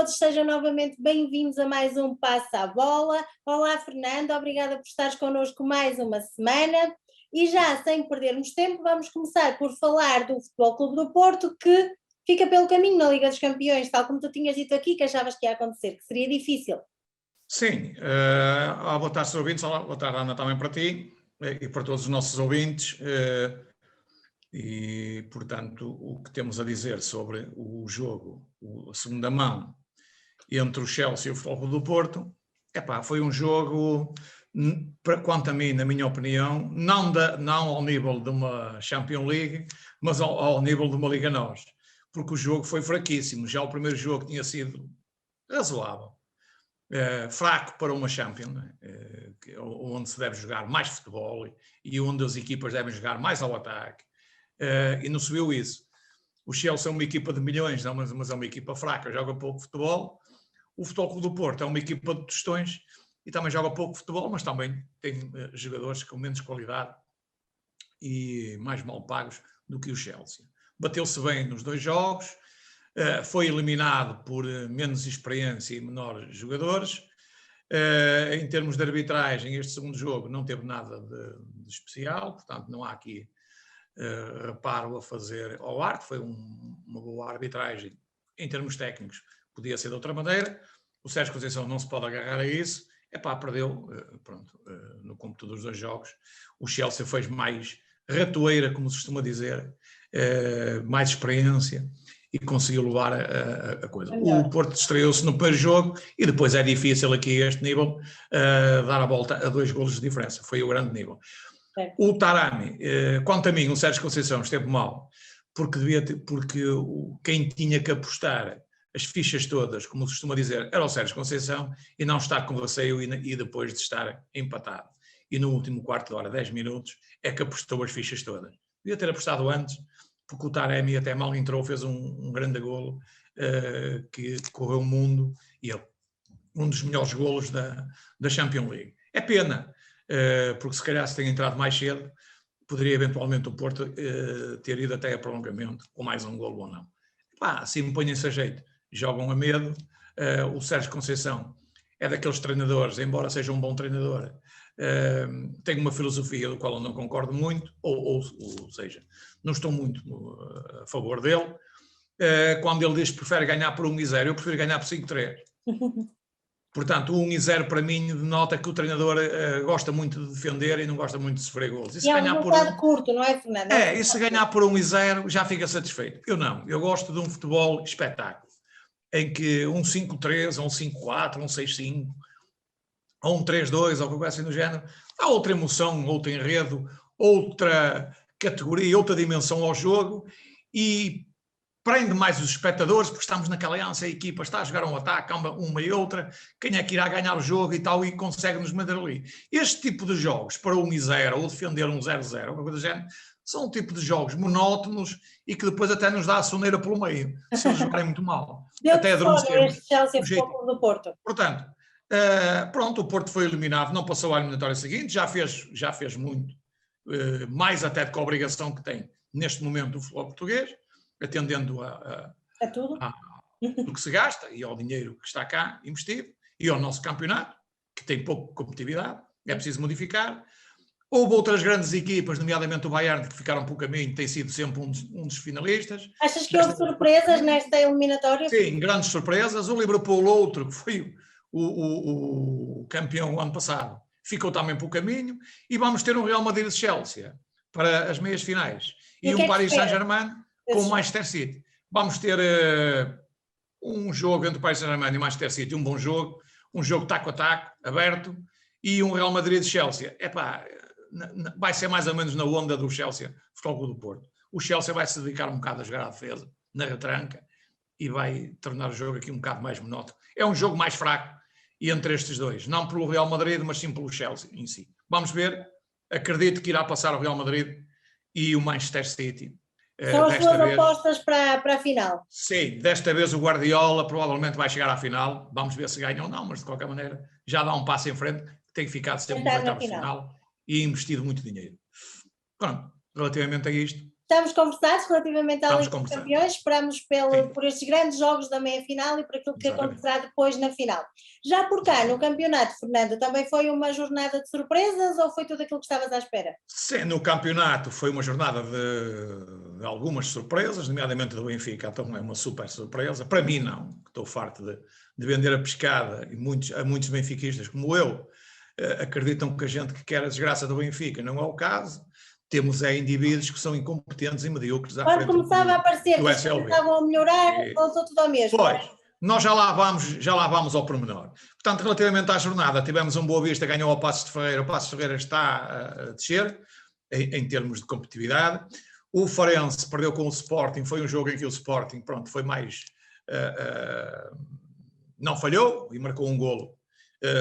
todos, sejam novamente bem-vindos a mais um Passo à Bola. Olá, Fernando, obrigada por estares connosco mais uma semana. E já, sem perdermos tempo, vamos começar por falar do Futebol Clube do Porto, que fica pelo caminho na Liga dos Campeões, tal como tu tinhas dito aqui, que achavas que ia acontecer, que seria difícil. Sim, boa tarde, ouvintes. Olá, boa tarde, Ana, também para ti e para todos os nossos ouvintes. E, portanto, o que temos a dizer sobre o jogo, a segunda mão, entre o Chelsea e o Futebol Clube do Porto, foi um jogo, quanto a mim, na minha opinião, não ao nível de uma Champions League, mas ao nível de uma Liga NOS, porque o jogo foi fraquíssimo. Já o primeiro jogo tinha sido razoável. Fraco para uma Champions, onde se deve jogar mais futebol e onde as equipas devem jogar mais ao ataque, e não se viu isso. O Chelsea é uma equipa de milhões, mas é uma equipa fraca, joga pouco futebol. O Futebol Clube do Porto é uma equipa de tostões e também joga pouco futebol, mas também tem jogadores com menos qualidade e mais mal pagos do que o Chelsea. Bateu-se bem nos dois jogos, foi eliminado por menos experiência e menores jogadores. Em termos de arbitragem, este segundo jogo não teve nada de especial, portanto não há aqui reparo a fazer ao árbitro. Foi uma boa arbitragem em termos técnicos, podia ser de outra maneira. O Sérgio Conceição não se pode agarrar a isso. Perdeu, no cômputo dos dois jogos. O Chelsea fez mais ratoeira, como se costuma dizer, mais experiência, e conseguiu levar a coisa. O Porto estreou-se no primeiro jogo e depois é difícil aqui a este nível dar a volta a 2 golos de diferença. Foi o grande nível. O Taremi, quanto a mim, o Sérgio Conceição esteve mal, porque quem tinha que apostar as fichas todas, como se costuma dizer, era o Sérgio Conceição, e não estar com receio e depois de estar empatado. E no último quarto de hora, 10 minutos, é que apostou as fichas todas. Devia ter apostado antes, porque o Taremi até mal entrou, fez um grande golo que correu o mundo, e ele, um dos melhores golos da Champions League. É pena, porque se calhar se tem entrado mais cedo, poderia eventualmente o Porto ter ido até a prolongamento, com mais um golo ou não. Assim põem-se a jeito, jogam a medo. O Sérgio Conceição é daqueles treinadores, embora seja um bom treinador, tem uma filosofia do qual eu não concordo muito, ou seja, não estou muito a favor dele. Quando ele diz que prefere ganhar por 1-0, eu prefiro ganhar por 5-3. Portanto, o 1-0 para mim denota que o treinador gosta muito de defender e não gosta muito de sofrer golos. E é um resultado curto, não é, Fernando? E se ganhar por 1-0 já fica satisfeito. Eu não, eu gosto de um futebol espetáculo, em que um 5-3, ou um 5-4, ou um 6-5, ou um 3-2, ou qualquer assim do género, há outra emoção, outro enredo, outra categoria, outra dimensão ao jogo, e prende mais os espectadores, porque estamos naquela ânsia, a equipa está a jogar um ataque, uma e outra, quem é que irá ganhar o jogo e tal, e consegue-nos manter ali. Este tipo de jogos, para 1-0, ou defender um 0-0, ou coisa do género, são um tipo de jogos monótonos e que depois até nos dá a soneira pelo meio, se eles jogarem muito mal. Até este Chelsea Futebol Clube do Porto. Portanto, o Porto foi eliminado, não passou à eliminatória seguinte, já fez muito, mais até do que a obrigação que tem neste momento o futebol português, atendendo a tudo do que se gasta e ao dinheiro que está cá investido e ao nosso campeonato, que tem pouca competitividade, é preciso modificar. Houve outras grandes equipas, nomeadamente o Bayern, que ficaram pelo caminho, tem sido sempre um dos finalistas. Achas que houve surpresas nesta eliminatória? Sim, grandes surpresas. O Liverpool, outro, que foi o campeão ano passado, ficou também pelo caminho. E vamos ter um Real Madrid-Chelsea para as meias finais. E um Paris Saint-Germain com o Manchester City. Vamos ter um jogo entre o Paris Saint-Germain e o Manchester City, um bom jogo, um jogo taco a taco, aberto, e um Real Madrid-Chelsea. Vai ser mais ou menos na onda do Chelsea Futebol Clube do Porto. O Chelsea vai se dedicar um bocado a jogar à defesa, na retranca, e vai tornar o jogo aqui um bocado mais monótono. É um jogo mais fraco entre estes dois, não pelo Real Madrid, mas sim pelo Chelsea em si. Vamos ver, acredito que irá passar o Real Madrid e o Manchester City. São as suas apostas para a final? Sim, desta vez o Guardiola provavelmente vai chegar à final. Vamos ver se ganha ou não, mas de qualquer maneira já dá um passo em frente, tem que ficar sempre no oitavo final e investido muito dinheiro. Pronto, relativamente a isto. Estamos conversados relativamente à Liga dos Campeões, esperamos por estes grandes jogos da meia-final e por aquilo que acontecerá depois na final. Já por cá, no campeonato, Fernando, também foi uma jornada de surpresas ou foi tudo aquilo que estavas à espera? Sim, no campeonato foi uma jornada de algumas surpresas, nomeadamente do Benfica, então é uma super surpresa. Para mim não, estou farto de vender a pescada e há muitos benfiquistas como eu acreditam que a gente que quer a desgraça do Benfica, não é o caso. Temos indivíduos que são incompetentes e medíocres à frente começava a aparecer do que SLB. Estavam a melhorar, voltou tudo ao mesmo. Pois, nós já lá vamos ao pormenor. Portanto, relativamente à jornada, tivemos um Boa Vista, ganhou ao Passos de Ferreira. O Passos de Ferreira está a descer em termos de competitividade. O Farense perdeu com o Sporting, foi um jogo em que o Sporting, foi mais... não falhou e marcou um golo.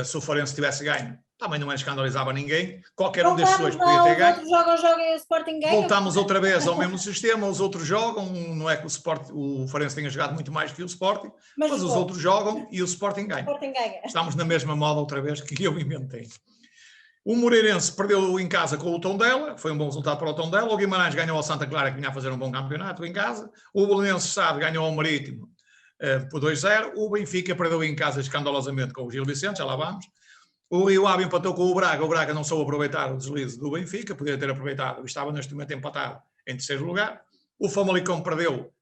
Se o Farense tivesse ganho, também não escandalizava ninguém. Qualquer um destes dois podia ter ganho. Os outros jogam e o Sporting ganha. Voltámos outra vez ao mesmo sistema, os outros jogam, não é que o Farense tenha jogado muito mais que o Sporting, mas os outros jogam e o Sporting ganha. Estamos na mesma moda outra vez que eu inventei. O Moreirense perdeu em casa com o Tondela, foi um bom resultado para o Tondela. O Guimarães ganhou ao Santa Clara, que vinha a fazer um bom campeonato em casa. O Belenenses Sade ganhou ao Marítimo por 2-0. O Benfica perdeu em casa escandalosamente com o Gil Vicente, já lá vamos. O Rio Ave empatou com o Braga não soube aproveitar o deslize do Benfica, poderia ter aproveitado, estava neste momento empatado em terceiro lugar. O Famalicão perdeu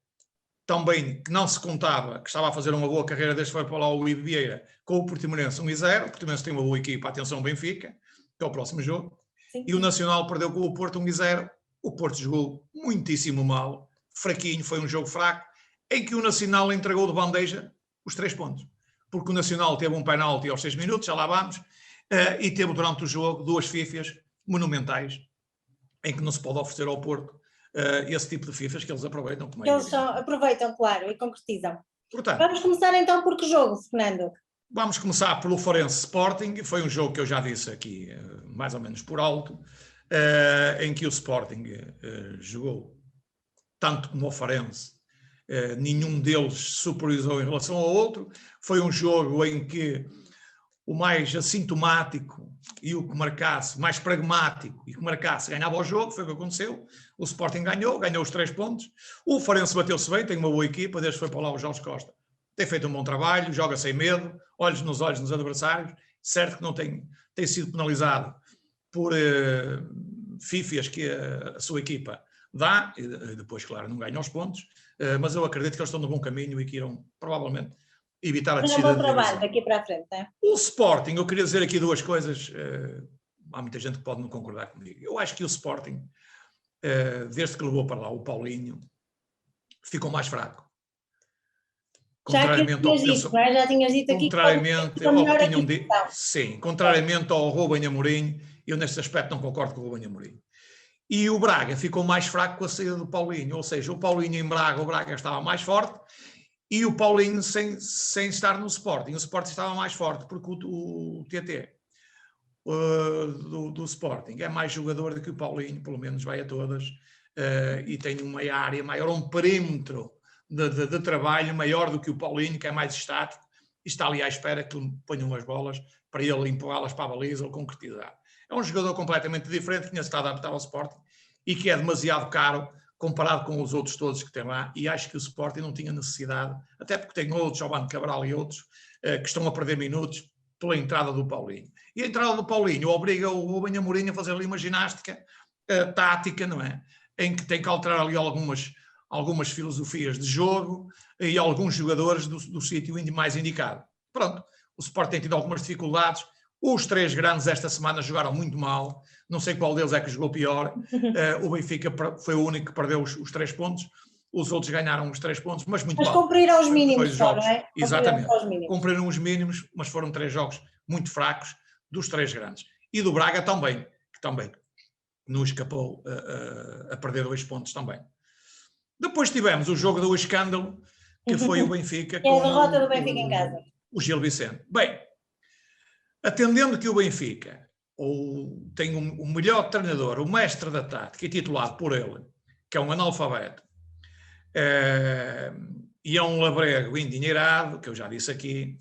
também, que não se contava, que estava a fazer uma boa carreira desde que foi para lá o Ivo Vieira, com o Portimonense 1-0. O Portimonense tem uma boa equipa, atenção Benfica, que é o próximo jogo. Sim. E o Nacional perdeu com o Porto 1-0. O Porto jogou muitíssimo mal, fraquinho, foi um jogo fraco, em que o Nacional entregou de bandeja os 3 pontos. Porque o Nacional teve um penalti aos 6 minutos, já lá vamos, e teve durante o jogo 2 fifas monumentais, em que não se pode oferecer ao Porto esse tipo de fifas que eles aproveitam. Como eles aproveitam, claro, e concretizam. Portanto, vamos começar então por que jogo, Fernando? Vamos começar pelo Farense Sporting. Foi um jogo que eu já disse aqui, mais ou menos por alto, em que o Sporting jogou tanto como o Farense. Nenhum deles superiorizou em relação ao outro. Foi um jogo em que o mais assintomático e o que marcasse, mais pragmático e que marcasse, ganhava o jogo. Foi o que aconteceu. O Sporting ganhou os 3 pontos. O Farense bateu-se bem, tem uma boa equipa, desde que foi para lá o Jorge Costa. Tem feito um bom trabalho, joga sem medo, olhos nos adversários. Certo que não tem sido penalizado por fifias que a sua equipa dá, e depois, claro, não ganha os pontos, mas eu acredito que eles estão no bom caminho e que irão, provavelmente, evitar a descida. É um bom trabalho daqui para a frente, não é? O Sporting, eu queria dizer aqui 2 coisas, há muita gente que pode não concordar comigo. Eu acho que o Sporting, desde que levou para lá o Paulinho, ficou mais fraco. Contrariamente ao dito, não é? Já tinhas dito aqui contrariamente ao Rubem Amorim, eu neste aspecto não concordo com o Rubem Amorim. E o Braga ficou mais fraco com a saída do Paulinho, ou seja, o Paulinho em Braga, o Braga estava mais forte, e o Paulinho sem estar no Sporting. O Sporting estava mais forte, porque o TT do Sporting é mais jogador do que o Paulinho, pelo menos vai a todas, e tem uma área maior, um perímetro de trabalho maior do que o Paulinho, que é mais estático, e está ali à espera que lhe ponham as bolas para ele empurrá-las para a baliza ou concretizar. É um jogador completamente diferente, que tinha estado adaptado ao Sporting e que é demasiado caro comparado com os outros todos que tem lá, e acho que o Sporting não tinha necessidade, até porque tem outros, Giovanni Cabral e outros, que estão a perder minutos pela entrada do Paulinho. E a entrada do Paulinho obriga o Rubem Amorim a fazer ali uma ginástica tática, não é? Em que tem que alterar ali algumas filosofias de jogo e alguns jogadores do sítio mais indicado. Pronto, o Sporting tem tido algumas dificuldades. Os 3 grandes esta semana jogaram muito mal, não sei qual deles é que jogou pior. O Benfica foi o único que perdeu os 3 pontos, os outros ganharam os 3 pontos, mas muito mal. Mas cumpriram os mínimos, não é? Exatamente, cumpriram os mínimos, mas foram 3 jogos muito fracos dos 3 grandes. E do Braga também, que também não escapou a perder 2 pontos também. Depois tivemos o jogo do escândalo, que foi o Benfica com a derrota do Benfica em casa. O Gil Vicente. Bem, atendendo que o Benfica tem o melhor treinador, o mestre da tática, e titulado por ele, que é um analfabeto, e é um labrego endinheirado, que eu já disse aqui,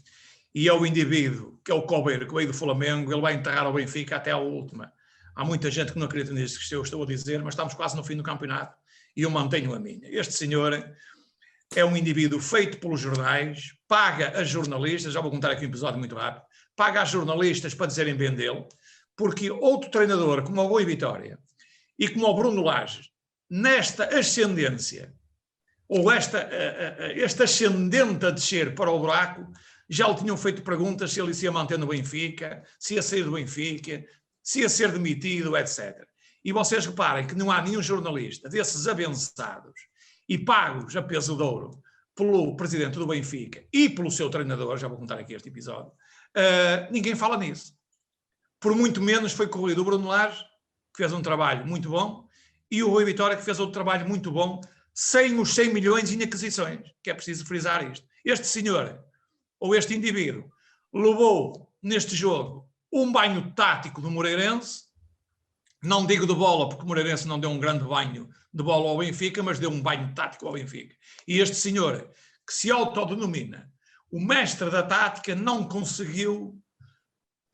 e é o indivíduo, que é o cobeiro, que veio do Flamengo, ele vai enterrar o Benfica até a última. Há muita gente que não acredita nisso que eu estou a dizer, mas estamos quase no fim do campeonato, e eu mantenho a minha. Este senhor é um indivíduo feito pelos jornais, paga a jornalistas, já vou contar aqui um episódio muito rápido, paga a jornalistas para dizerem bem dele, porque outro treinador, como o Boa Vitória e como o Bruno Lage, nesta ascendência, ou este ascendente a descer para o buraco, já lhe tinham feito perguntas se ele se ia manter no Benfica, se ia sair do Benfica, se ia ser demitido, etc. E vocês reparem que não há nenhum jornalista desses abençados e pagos a peso de ouro pelo presidente do Benfica e pelo seu treinador, já vou contar aqui este episódio, ninguém fala nisso. Por muito menos foi corrido o Bruno Lage, que fez um trabalho muito bom, e o Boa Vitória, que fez outro trabalho muito bom, sem os 100 milhões em aquisições, que é preciso frisar isto. Este senhor, ou este indivíduo, levou neste jogo um banho tático do Moreirense, não digo de bola, porque o Moreirense não deu um grande banho de bola ao Benfica, mas deu um banho tático ao Benfica. E este senhor, que se autodenomina o mestre da tática, não conseguiu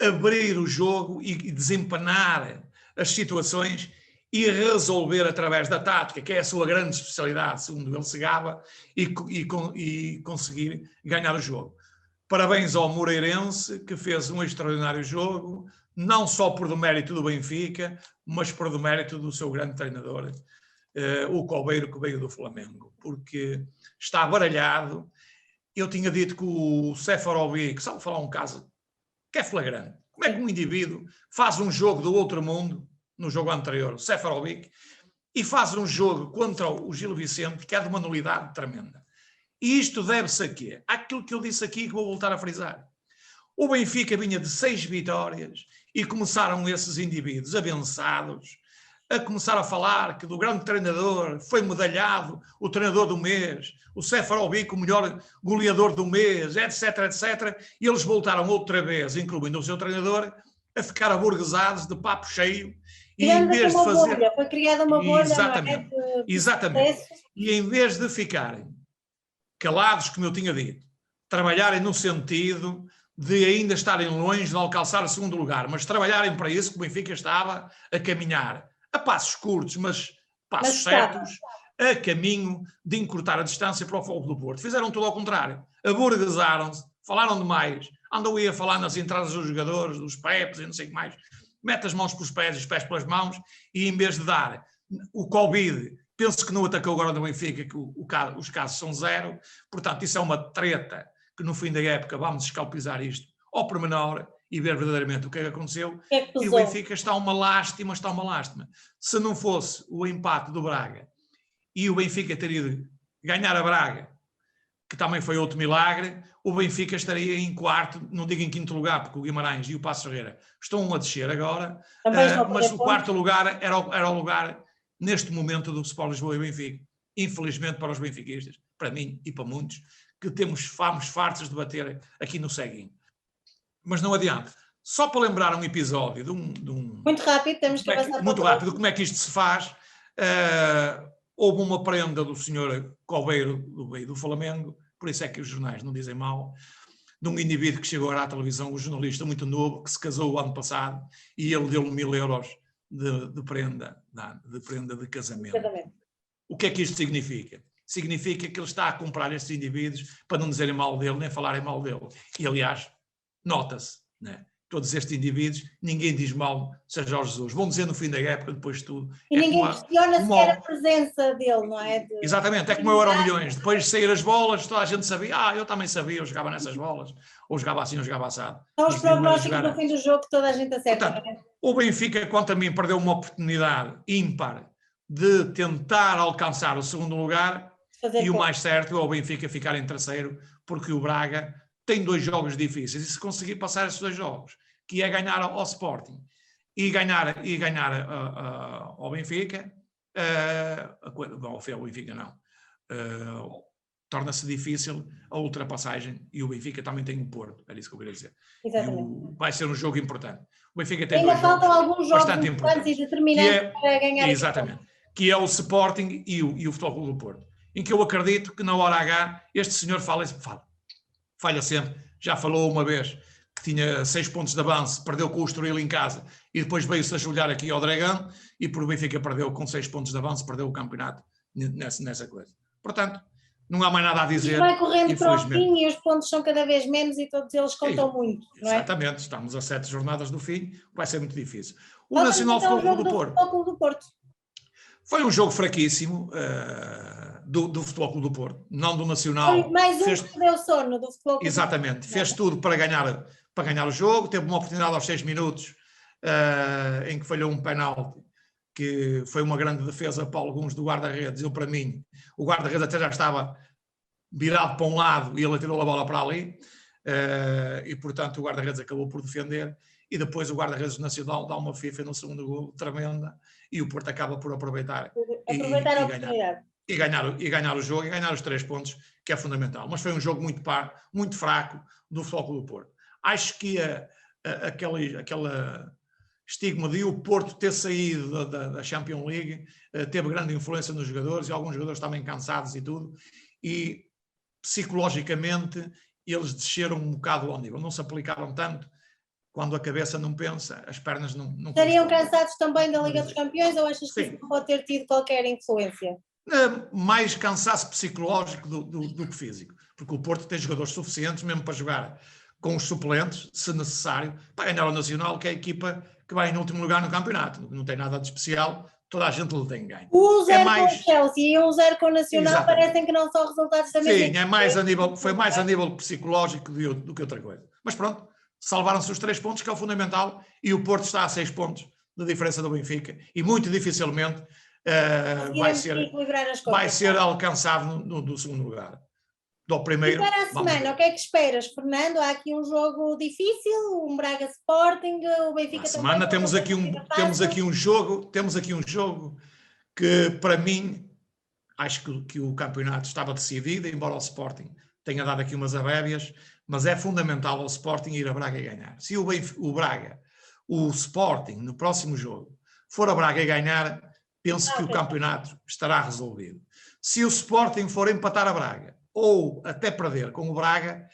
abrir o jogo e desempanar as situações e resolver através da tática, que é a sua grande especialidade, segundo ele se gaba, e conseguir ganhar o jogo. Parabéns ao Moreirense, que fez um extraordinário jogo, não só por demérito do Benfica, mas por demérito do seu grande treinador, o Cobeiro, que veio do Flamengo, porque está baralhado. Eu tinha dito que o Seferovic, só vou falar um caso que é flagrante. Como é que um indivíduo faz um jogo do outro mundo, no jogo anterior, o Seferovic, e faz um jogo contra o Gil Vicente, que é de uma nulidade tremenda. E isto deve-se a quê? Àquilo que eu disse aqui, que vou voltar a frisar. O Benfica vinha de 6 vitórias e começaram esses indivíduos abençados a começar a falar que do grande treinador foi medalhado o treinador do mês, o Seferovic o melhor goleador do mês, etc, etc. E eles voltaram outra vez, incluindo o seu treinador, a ficar aburguesados de papo cheio. E em vez de fazer... bolha, foi criada uma bolha, exatamente, não é? Exatamente. E em vez de ficarem calados, como eu tinha dito, trabalharem no sentido de ainda estarem longe de alcançar o segundo lugar, mas trabalharem para isso, que o Benfica estava a caminhar a passos curtos, mas passos certos, a caminho de encurtar a distância para o Fogo do Porto. Fizeram tudo ao contrário. Aburguesaram-se, falaram demais, andam aí a falar nas entradas dos jogadores, dos pés e não sei o que mais. Mete as mãos pelos pés e os pés pelas mãos, e em vez de dar o Covid, penso que não atacou agora no Benfica, que os casos são 0, portanto isso é uma treta que no fim da época vamos escalpizar isto ao pormenor e ver verdadeiramente o que é que aconteceu. E o Benfica está uma lástima. Se não fosse o empate do Braga e o Benfica teria de ganhar a Braga, que também foi outro milagre, o Benfica estaria em quarto, não digo em quinto lugar, porque o Guimarães e o Passos Ferreira estão a descer agora, mas o quarto lugar era o lugar, neste momento, do Sport Lisboa e Benfica. Infelizmente para os benfiquistas, para mim e para muitos, que fomos fartos de bater aqui no ceguinho. Mas não adianta. Só para lembrar um episódio de um... Muito rápido, temos que avançar. Muito rápido, como é que isto se faz. Houve uma prenda do senhor Cobeiro do Flamengo, por isso é que os jornais não dizem mal, de um indivíduo que chegou à televisão, um jornalista muito novo, que se casou o ano passado, e ele deu-lhe 1000 euros de prenda de casamento. O que é que isto significa? Significa que ele está a comprar estes indivíduos para não dizerem mal dele, nem falarem mal dele. E, aliás, nota-se, né? Todos estes indivíduos, ninguém diz mal seja Jorge Jesus. Vão dizer no fim da época, depois de tudo. E ninguém questiona sequer a presença dele, não é? Exatamente, é como o Euromilhões. Depois de sair as bolas, toda a gente sabia. Eu também sabia, eu jogava nessas bolas. Ou jogava assim, ou jogava assado. São os prognósticos no fim do jogo que toda a gente acerta. Portanto, o Benfica, quanto a mim, perdeu uma oportunidade ímpar de tentar alcançar o segundo lugar. E o mais certo é o Benfica ficar em terceiro, porque o Braga tem 2 jogos difíceis, e se conseguir passar esses 2 jogos, que é ganhar ao Sporting e ganhar ao Benfica, ao Benfica não, torna-se difícil a ultrapassagem, e o Benfica também tem o Porto, era isso que eu queria dizer. Vai ser um jogo importante. O Benfica tem ainda 2 faltam jogos alguns jogos bastante importantes e determinantes para ganhar. Exatamente, que é o Sporting e o Futebol Clube do Porto, em que eu acredito que na hora H este senhor falha sempre. Já falou uma vez que tinha 6 pontos de avanço, perdeu com o Estoril em casa e depois veio-se ajoelhar aqui ao Dragão, e por o Benfica perdeu com 6 pontos de avanço, perdeu o campeonato nessa coisa. Portanto, não há mais nada a dizer. Vai correndo para o fim e os pontos são cada vez menos e todos eles contam muito, não é? Exatamente, estamos a 7 jornadas do fim, vai ser muito difícil. O Falta Nacional então Futebol Clube do Porto. Foi um jogo fraquíssimo do Futebol Clube do Porto, não do Nacional. Foi mais que deu sono do Futebol Clube. Exatamente, fez tudo para ganhar o jogo, teve uma oportunidade aos 6 minutos em que falhou um penalti, que foi uma grande defesa para alguns do guarda-redes. Eu, para mim, o guarda-redes até já estava virado para um lado e ele tirou a bola para ali, e portanto o guarda-redes acabou por defender, e depois o guarda-redes nacional dá uma FIFA no segundo gol tremenda, e o Porto acaba por aproveitar a oportunidade. E ganhar o jogo, e ganhar os 3 pontos, que é fundamental. Mas foi um jogo muito fraco do Futebol Clube do Porto. Acho que aquela estigma de o Porto ter saído da Champions League teve grande influência nos jogadores, e alguns jogadores também cansados e tudo, e psicologicamente eles desceram um bocado ao nível, não se aplicaram tanto. Quando a cabeça não pensa, as pernas não Estariam cansados também da Liga dos Campeões, ou achas que isso não pode ter tido qualquer influência? Mais cansaço psicológico do que físico, porque o Porto tem jogadores suficientes mesmo para jogar com os suplentes, se necessário, para ganhar o Nacional, que é a equipa que vai em último lugar no campeonato. Não tem nada de especial, toda a gente lhe tem ganho. 1-0 com o Chelsea e 1-0 com o Nacional. Exatamente. Parecem que não são resultados da mesma. Sim, foi mais a nível psicológico do que outra coisa. Mas pronto, salvaram-se os 3 pontos, que é o fundamental, e o Porto está a 6 pontos de diferença do Benfica, e muito dificilmente vai ser alcançado no segundo lugar. Do primeiro. E para a semana, o que é que esperas, Fernando? Há aqui um jogo difícil, um Braga Sporting, o Benfica também. Semana temos aqui um jogo que, para mim, acho que o campeonato estava decidido, embora o Sporting tenha dado aqui umas abébias, mas é fundamental ao Sporting ir a Braga e ganhar. Se o Sporting, no próximo jogo, for a Braga e ganhar, penso que o campeonato estará resolvido. Se o Sporting for empatar a Braga, ou até perder com o Braga,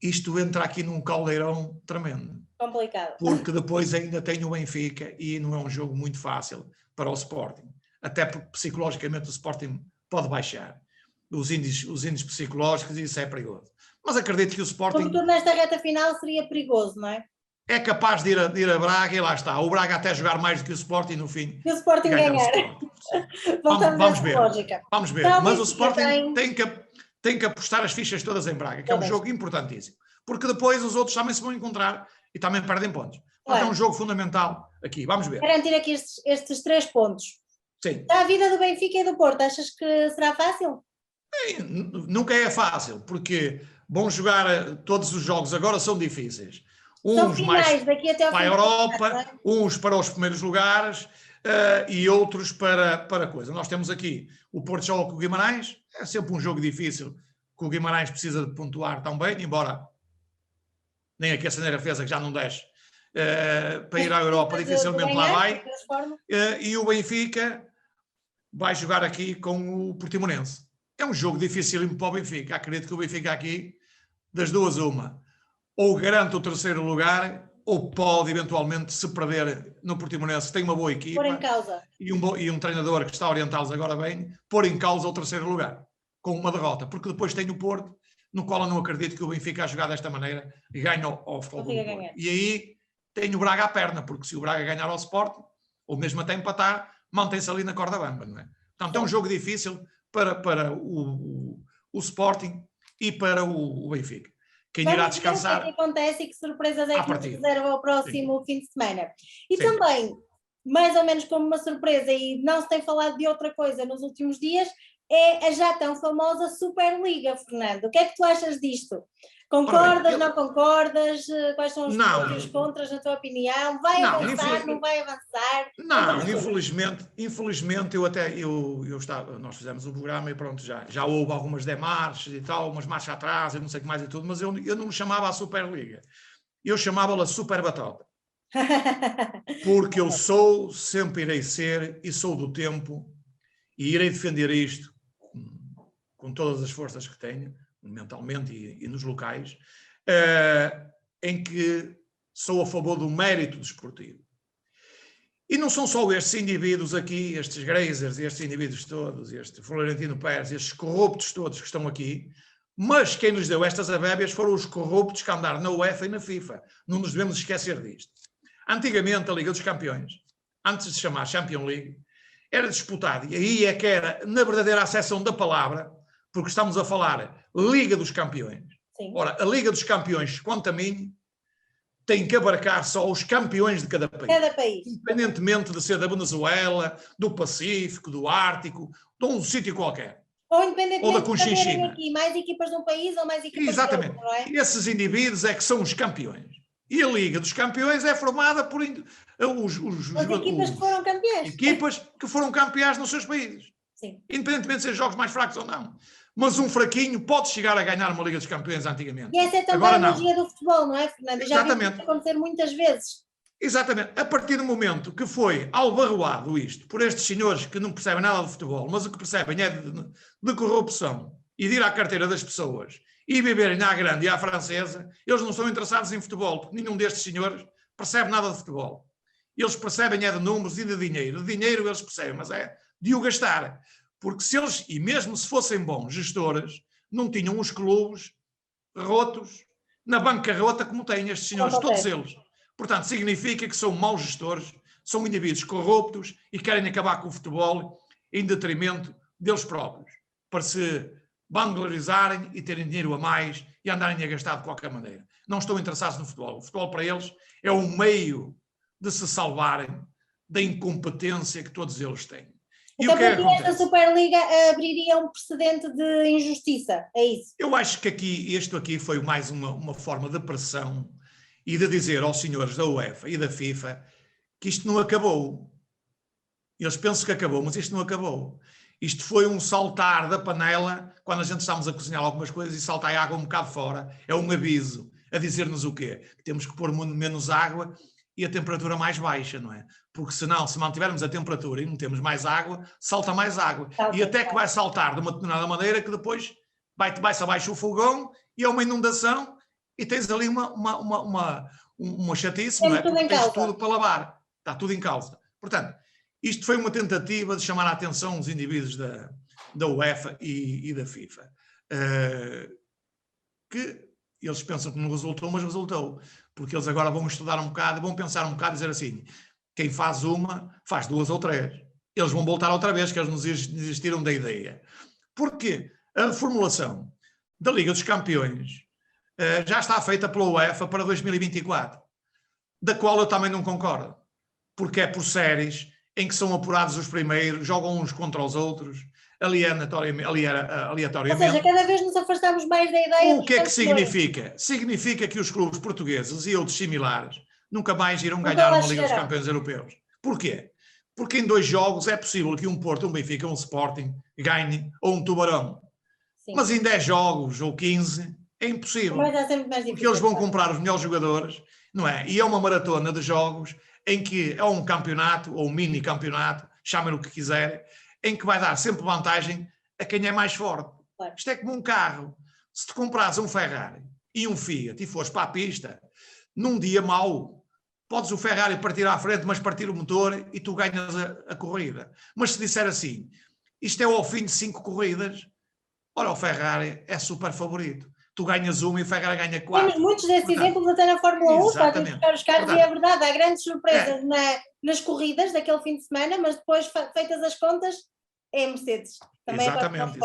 isto entra aqui num caldeirão tremendo. Complicado. Porque depois ainda tem o Benfica e não é um jogo muito fácil para o Sporting. Até porque psicologicamente o Sporting pode baixar. Os índices psicológicos, isso é perigoso. Mas acredito que o Sporting... Sobretudo nesta reta final seria perigoso, não é? É capaz de ir a Braga e lá está. O Braga até jogar mais do que o Sporting no fim. E o Sporting ganhar. Vamos ver. Vamos ver. Mas o Sporting tem que apostar as fichas todas em Braga, que é um jogo importantíssimo. Porque depois os outros também se vão encontrar e também perdem pontos. Portanto, é um jogo fundamental aqui. Vamos ver. Garantir aqui estes 3 pontos. Sim. A vida do Benfica e do Porto, achas que será fácil? Sim, nunca é fácil, porque vão jogar todos os jogos agora são difíceis. Uns mais daqui até ao para a Europa, uns para os primeiros lugares e outros para a coisa. Nós temos aqui o Porto joga com o Guimarães, é sempre um jogo difícil, que o Guimarães precisa de pontuar também, embora nem aqui a Ceneira fez, que já não desce, para ir à Europa dificilmente lá vai. E o Benfica vai jogar aqui com o Portimonense. É um jogo difícil para o Benfica. Acredito que o Benfica aqui, das duas uma, ou garante o 3º lugar, ou pode eventualmente, se perder no Portimonense, tem uma boa equipa pôr em causa. E um treinador que está a orientá-los agora bem, pôr em causa o 3º lugar, com uma derrota, porque depois tem o Porto, no qual eu não acredito que o Benfica a jogar desta maneira e ganhe ao Futebol Clube do Porto. E aí tem o Braga à perna, porque se o Braga ganhar ao Sporting, ou mesmo até empatar, mantém-se ali na corda bamba, não é? Portanto, é um jogo difícil para o Sporting e para o Benfica. Quem irá descansar... O que acontece e que surpresas é que nos reserva ao próximo fim de semana. E também, mais ou menos como uma surpresa, e não se tem falado de outra coisa nos últimos dias, é a já tão famosa Superliga, Fernando. O que é que tu achas disto? Concordas, não concordas? Quais são os prós e os contras, na tua opinião? Vai avançar, não vai avançar? Não, infelizmente nós fizemos um programa e pronto, já houve algumas demarches e tal, umas marchas atrás e não sei o que mais e tudo, mas eu não chamava a Superliga. Eu chamava-la Super Batota. Porque eu sempre irei ser e sou do tempo e irei defender isto com todas as forças que tenho, mentalmente e nos locais, em que sou a favor do mérito desportivo. E não são só estes indivíduos aqui, estes Glazers, estes indivíduos todos, este Florentino Pérez, estes corruptos todos que estão aqui, mas quem nos deu estas abébias foram os corruptos que andaram na UEFA e na FIFA. Não nos devemos esquecer disto. Antigamente, a Liga dos Campeões, antes de se chamar Champions League, era disputada, e aí é que era, na verdadeira acessão da palavra, porque estamos a falar Liga dos Campeões. Sim. Ora, a Liga dos Campeões, quanto a mim, tem que abarcar só os campeões de cada país. Independentemente de ser da Venezuela, do Pacífico, do Ártico, de um sítio qualquer. Ou independentemente da Conchinchina. Aqui mais equipas de um país ou mais equipas Exatamente. de outro, não é? Esses indivíduos é que são os campeões. E a Liga dos Campeões é formada por as equipas que foram campeãs. Equipas que foram campeãs nos seus países. Sim. Independentemente de ser jogos mais fracos ou não. Mas um fraquinho pode chegar a ganhar uma Liga dos Campeões antigamente. E essa é também a magia do futebol, não é, Fernando? Já vi isso acontecer muitas vezes. Exatamente. A partir do momento que foi albarroado isto por estes senhores que não percebem nada de futebol, mas o que percebem é de corrupção e de ir à carteira das pessoas e viverem à grande e à francesa, eles não estão interessados em futebol, porque nenhum destes senhores percebe nada de futebol. Eles percebem é de números e de dinheiro. De dinheiro eles percebem, mas é de o gastar. Porque se eles, e mesmo se fossem bons gestores, não tinham os clubes rotos na bancarrota como têm estes senhores, todos eles. Portanto, significa que são maus gestores, são indivíduos corruptos e querem acabar com o futebol em detrimento deles próprios, para se vanglorizarem e terem dinheiro a mais e andarem a gastar de qualquer maneira. Não estão interessados no futebol. O futebol para eles é um meio de se salvarem da incompetência que todos eles têm. E então, para ti, esta Superliga abriria um precedente de injustiça, é isso? Eu acho que isto aqui foi mais uma forma de pressão e de dizer aos senhores da UEFA e da FIFA que isto não acabou. Eles pensam que acabou, mas isto não acabou. Isto foi um saltar da panela, quando a gente estamos a cozinhar algumas coisas e salta a água um bocado fora, é um aviso a dizer-nos o quê? Que temos que pôr menos água e a temperatura mais baixa, não é? Porque senão, se mantivermos a temperatura e não temos mais água, salta mais água. E até que vai saltar de uma determinada maneira que depois vai-se abaixo o fogão e é uma inundação e tens ali uma chatice, não é? Porque tens tudo para lavar. Está tudo em causa. Portanto, isto foi uma tentativa de chamar a atenção dos indivíduos da UEFA e da FIFA. Que eles pensam que não resultou, mas resultou. Porque eles agora vão estudar um bocado, vão pensar um bocado e dizer assim, quem faz uma, faz duas ou três. Eles vão voltar outra vez, que eles não desistiram da ideia. Porque a reformulação da Liga dos Campeões já está feita pela UEFA para 2024, da qual eu também não concordo. Porque é por séries em que são apurados os primeiros, jogam uns contra os outros, aleatoriamente. Ou seja, cada vez nos afastamos mais da ideia. O que é que significa? Significa que os clubes portugueses e outros similares nunca mais irão ganhar uma Liga dos Campeões Europeus. Porquê? Porque em 2 jogos é possível que um Porto, um Benfica, um Sporting ganhe, ou um Tubarão. Sim. Mas em 10 jogos ou 15 é impossível. Mas é sempre mais difícil, porque eles vão comprar os melhores jogadores, não é? E é uma maratona de jogos em que é um campeonato, ou um mini campeonato, chamem o que quiserem, em que vai dar sempre vantagem a quem é mais forte. Claro. Isto é como um carro. Se te compras um Ferrari e um Fiat e fores para a pista, num dia mau, podes o Ferrari partir à frente, mas partir o motor e tu ganhas a corrida. Mas se disser assim, isto é ao fim de 5 corridas, ora, o Ferrari é super favorito. Tu ganhas uma e o Ferrari ganha 4. Temos muitos desses exemplos até na Fórmula 1, fazem buscar os carros. Portanto, e é verdade, há grandes surpresas nas corridas daquele fim de semana, mas depois, feitas as contas, é Mercedes. Também exatamente.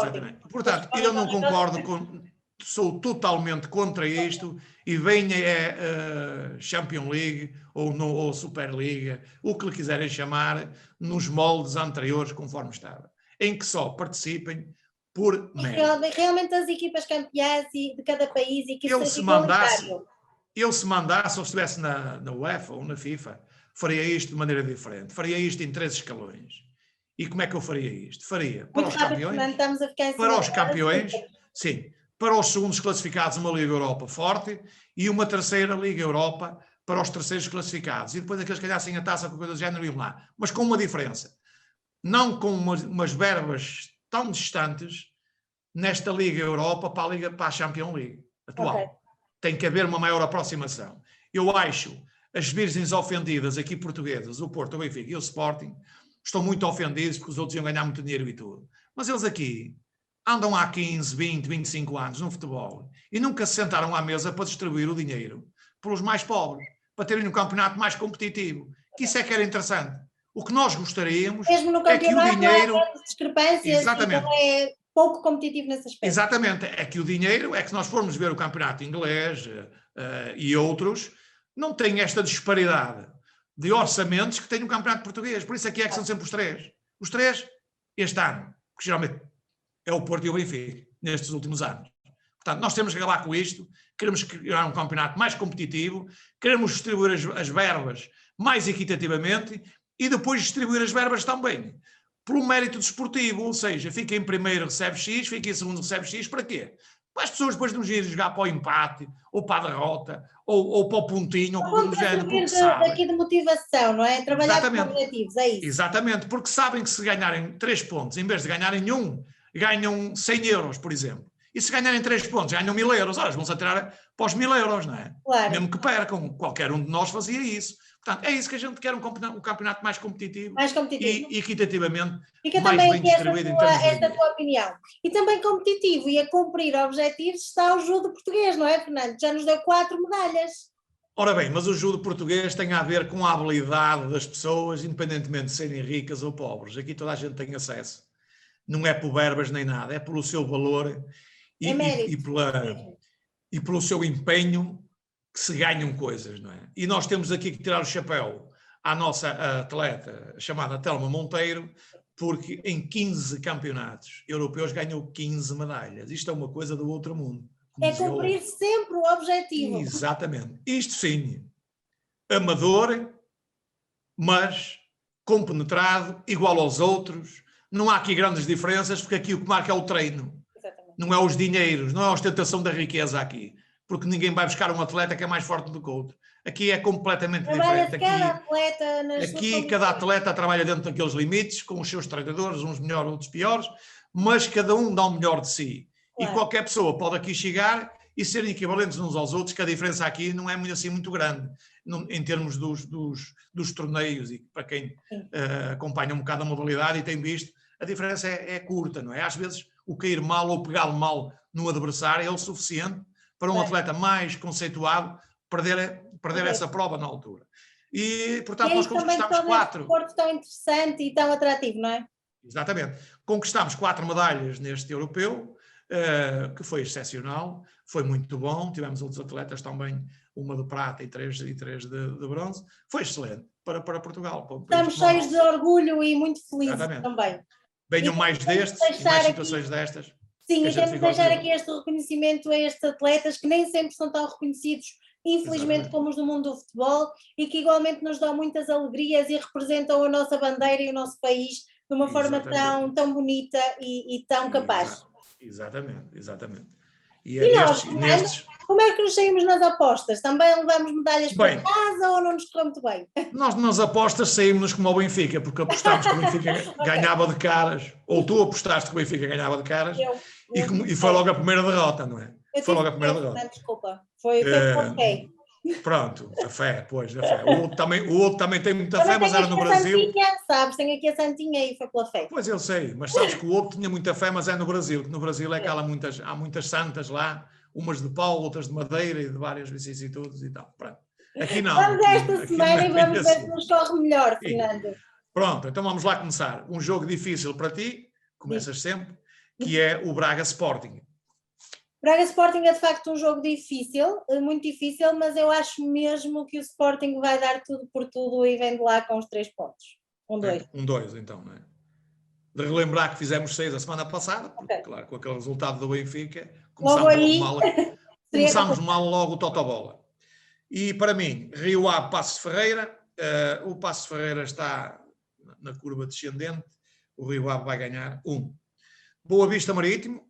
Portanto, eu não concordo com... Sou totalmente contra isto e venha a Champions League ou Superliga, o que lhe quiserem chamar, nos moldes anteriores conforme estava, em que só participem por mérito. Realmente as equipas campeãs de cada país e que eu se mandasse ou estivesse na UEFA ou na FIFA, faria isto de maneira diferente, faria isto em 3 escalões. E como é que eu faria isto? Faria para os campeões, sim, para os segundos classificados uma Liga Europa forte e uma terceira Liga Europa para os terceiros classificados. E depois aqueles que ganhassem a taça com coisa do género iam lá. Mas com uma diferença. Não com umas verbas tão distantes nesta Liga Europa para a Champions League atual. Okay. Tem que haver uma maior aproximação. Eu acho as virgens ofendidas aqui portuguesas, o Porto, o Benfica e o Sporting, estão muito ofendidos porque os outros iam ganhar muito dinheiro e tudo. Mas eles aqui andam há 15, 20, 25 anos no futebol e nunca se sentaram à mesa para distribuir o dinheiro pelos mais pobres, para terem um campeonato mais competitivo. Que isso é que era interessante. O que nós gostaríamos mesmo no é que o dinheiro... há grandes discrepâncias, exatamente, então é pouco competitivo nesse aspecto. Exatamente, é que o dinheiro, é que se nós formos ver o campeonato inglês e outros, não tem esta disparidade de orçamentos que tem o campeonato português. Por isso aqui é que são sempre os três. Os três, este ano, que geralmente é o Porto e o Benfica, nestes últimos anos. Portanto, nós temos que acabar com isto, queremos criar um campeonato mais competitivo, queremos distribuir as verbas mais equitativamente e depois distribuir as verbas também pelo mérito desportivo, ou seja, fica em primeiro, recebe X, fica em segundo, recebe X, para quê? Para as pessoas depois não irem jogar para o empate, ou para a derrota, ou para o pontinho, ou para o género, porque sabem. Daqui de motivação, não é? Trabalhar com objetivos, é isso. Exatamente, porque sabem que se ganharem 3 pontos, em vez de ganharem 1, ganham 100 euros, por exemplo. E se ganharem 3 pontos, ganham 1000 euros. Ora, vão-se atirar para os 1000 euros, não é? Claro. Mesmo que percam, qualquer um de nós fazia isso. Portanto, é isso que a gente quer, um campeonato mais competitivo. Mais competitivo. E equitativamente fica mais também bem distribuído em termos de esta tua opinião. E também competitivo e a cumprir objetivos está o judo português, não é, Fernando? Já nos deu 4 medalhas. Ora bem, mas o judo português tem a ver com a habilidade das pessoas, independentemente de serem ricas ou pobres. Aqui toda a gente tem acesso. Não é por verbas nem nada, é pelo seu valor e pelo seu empenho que se ganham coisas, não é? E nós temos aqui que tirar o chapéu à nossa atleta chamada Telma Monteiro, porque em 15 campeonatos europeus ganhou 15 medalhas. Isto é uma coisa do outro mundo. É cumprir sempre o objetivo. Exatamente. Isto sim, amador, mas compenetrado, igual aos outros. Não há aqui grandes diferenças, porque aqui o que marca é o treino. Exatamente. Não é os dinheiros, não é a ostentação da riqueza aqui. Porque ninguém vai buscar um atleta que é mais forte do que o outro. Aqui é completamente diferente. Aqui cada atleta trabalha dentro daqueles limites, com os seus treinadores, uns melhores, outros piores, mas cada um dá o melhor de si. Claro. E qualquer pessoa pode aqui chegar e serem equivalentes uns aos outros, que a diferença aqui não é assim muito grande, em termos dos torneios, e para quem acompanha um bocado a modalidade e tem visto, a diferença é curta, não é? Às vezes o cair mal ou pegá-lo mal no adversário é o suficiente para um atleta mais conceituado perder essa prova na altura. E, portanto, nós conquistámos 4. Um desporto tão interessante e tão atrativo, não é? Exatamente. Conquistámos 4 medalhas neste europeu, que foi excepcional, foi muito bom. Tivemos outros atletas também, uma de prata e 3 de bronze. Foi excelente para Portugal. Estamos cheios de orgulho e muito felizes. Exatamente. Também. Venham mais destes e mais situações destas. Sim, e temos de deixar aqui este reconhecimento a estes atletas que nem sempre são tão reconhecidos, infelizmente, exatamente, como os do mundo do futebol, e que igualmente nos dão muitas alegrias e representam a nossa bandeira e o nosso país de uma forma tão bonita e tão capaz. Exatamente. E nós, como é que nos saímos nas apostas? Também levamos medalhas para casa ou não nos correu muito bem? Nós nas apostas saímos como o Benfica, porque apostámos que o Benfica ganhava de caras, ou tu apostaste que o Benfica ganhava de caras, e foi logo a primeira derrota, não é? Foi logo a primeira derrota. Desculpa, foi ok. Pronto, a fé. O outro também tem muita fé, mas era no Brasil. Santinha, sabes, tem aqui a Santinha e foi pela fé. Pois eu sei, mas sabes que o outro tinha muita fé, mas é no Brasil, que no Brasil é que há muitas santas lá, umas de pau, outras de madeira e de várias vicissitudes e tal. Pronto. Aqui não. Vamos esta semana e vamos ver se nos corre melhor, Fernando. Pronto, então vamos lá começar. Um jogo difícil para ti, começas sempre, que é o Braga Sporting. Braga Sporting é de facto um jogo difícil, muito difícil, mas eu acho mesmo que o Sporting vai dar tudo por tudo e vem de lá com os 3 pontos. 1-2. 1-2 então, não é? De relembrar que fizemos 6 a semana passada, porque, claro, com aquele resultado do Benfica, começámos mal logo o Totobola. E para mim, Rio Ave, Paços de Ferreira, o Paços de Ferreira está na curva descendente, o Rio Ave vai ganhar 1. Boa Vista Marítimo.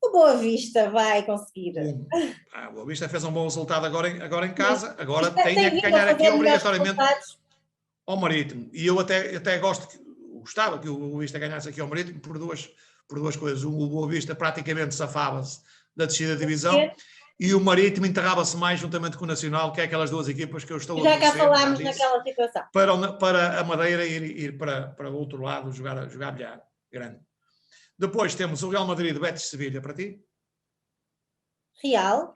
O Boa Vista vai conseguir. Boa Vista fez um bom resultado agora em casa, agora tem que ganhar aqui obrigatoriamente ao Marítimo. E eu até gostava que o Boa Vista ganhasse aqui ao Marítimo por duas coisas. O Boa Vista praticamente safava-se da descida da divisão e o Marítimo enterrava-se mais juntamente com o Nacional, que é aquelas duas equipas que eu estou Já a cá torcer, falámos naquela situação. para a Madeira ir para o outro lado jogar bilhar grande. Depois temos o Real Madrid, Betis, Sevilha, para ti? Real.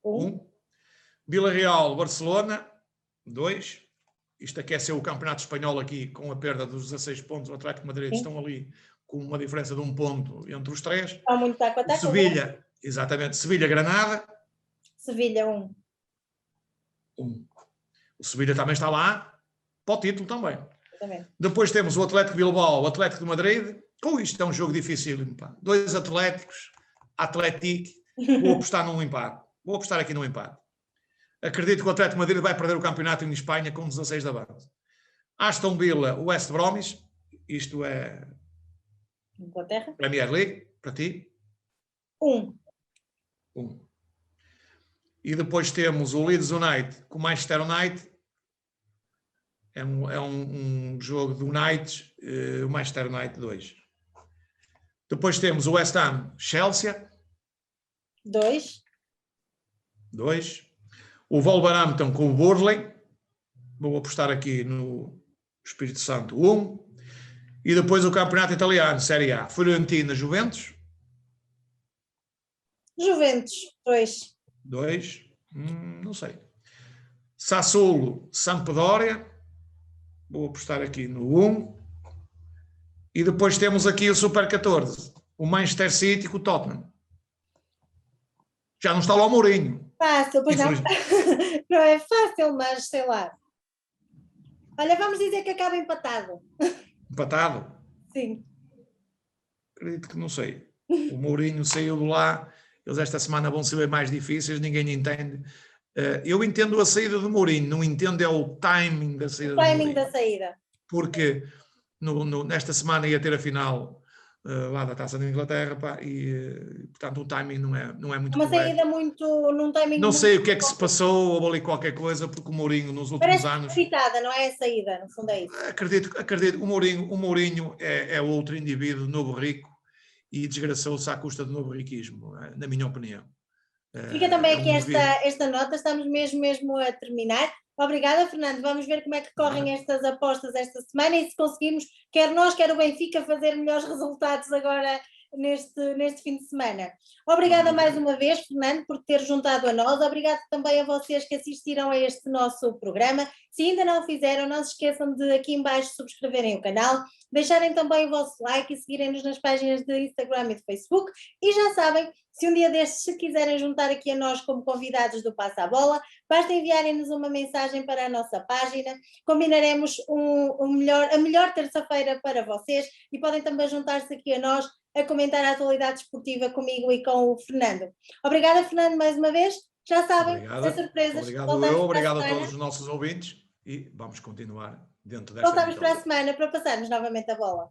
1. Vila Real, Barcelona, 2. Isto aquece o campeonato espanhol aqui com a perda dos 16 pontos. O Atlético de Madrid estão ali com uma diferença de 1 ponto entre os 3. Está muito taco a taco. Sevilha, exatamente, Sevilha-Granada. Sevilha 1. 1. O Sevilha também está lá, para o título também. Também. Depois temos o Atlético Bilbao, o Atlético de Madrid. Isto é um jogo difícil. 2 Atléticos, Atlético. Vou apostar num empate. Vou apostar aqui num empate. Acredito que o Atlético de Madrid vai perder o campeonato em Espanha com 16 de avanço. Aston Villa, West Bromwich. Isto é Inglaterra. Premier League, para ti? 1. E depois temos o Leeds United com o Manchester United. É um jogo do United, o Manchester United 2. Depois temos o West Ham, Chelsea. 2. O Wolverhampton com o Burnley. Vou apostar aqui no Espírito Santo 1. E depois o campeonato italiano, Série A, Fiorentina, Juventus. Juventus 2. 2. Não sei. Sassuolo, Sampdoria. Vou apostar aqui no 1. E depois temos aqui o Super 14. O Manchester City com o Tottenham. Já não está lá o Mourinho. Fácil, pois não. Não é fácil, mas sei lá. Olha, vamos dizer que acaba empatado. Empatado? Sim. Acredito que não sei. O Mourinho saiu de lá. Eles esta semana vão ser mais difíceis, ninguém entende. Eu entendo a saída do Mourinho, não entendo é o timing da saída do Mourinho. Da saída. Porque nesta semana ia ter a final lá da Taça da Inglaterra, pá, e portanto o timing não é muito uma correto. Saída muito, num timing não muito sei o que é que se passou, houve ali qualquer coisa, porque o Mourinho nos últimos anos... Parece não é a saída, no fundo é isso. Acredito, o Mourinho é outro indivíduo, novo rico, e desgraçou-se à custa do novo riquismo, na minha opinião. Fica também aqui esta nota, estamos mesmo a terminar. Obrigada, Fernando. Vamos ver como é que correm estas apostas esta semana e se conseguimos, quer nós, quer o Benfica, fazer melhores resultados agora neste fim de semana. Obrigada mais uma vez, Fernando, por ter juntado a nós. Obrigada também a vocês que assistiram a este nosso programa. Se ainda não fizeram, não se esqueçam de aqui em baixo subscreverem o canal, deixarem também o vosso like e seguirem-nos nas páginas de Instagram e de Facebook. E já sabem, se um dia destes se quiserem juntar aqui a nós como convidados do Passa a Bola, basta enviarem-nos uma mensagem para a nossa página, combinaremos a melhor terça-feira para vocês e podem também juntar-se aqui a nós a comentar a atualidade esportiva comigo e com o Fernando. Obrigada, Fernando, mais uma vez. Já sabem, sem surpresas. Obrigado a todos os nossos ouvintes e vamos continuar dentro desta Voltamos para a semana para passarmos novamente a bola.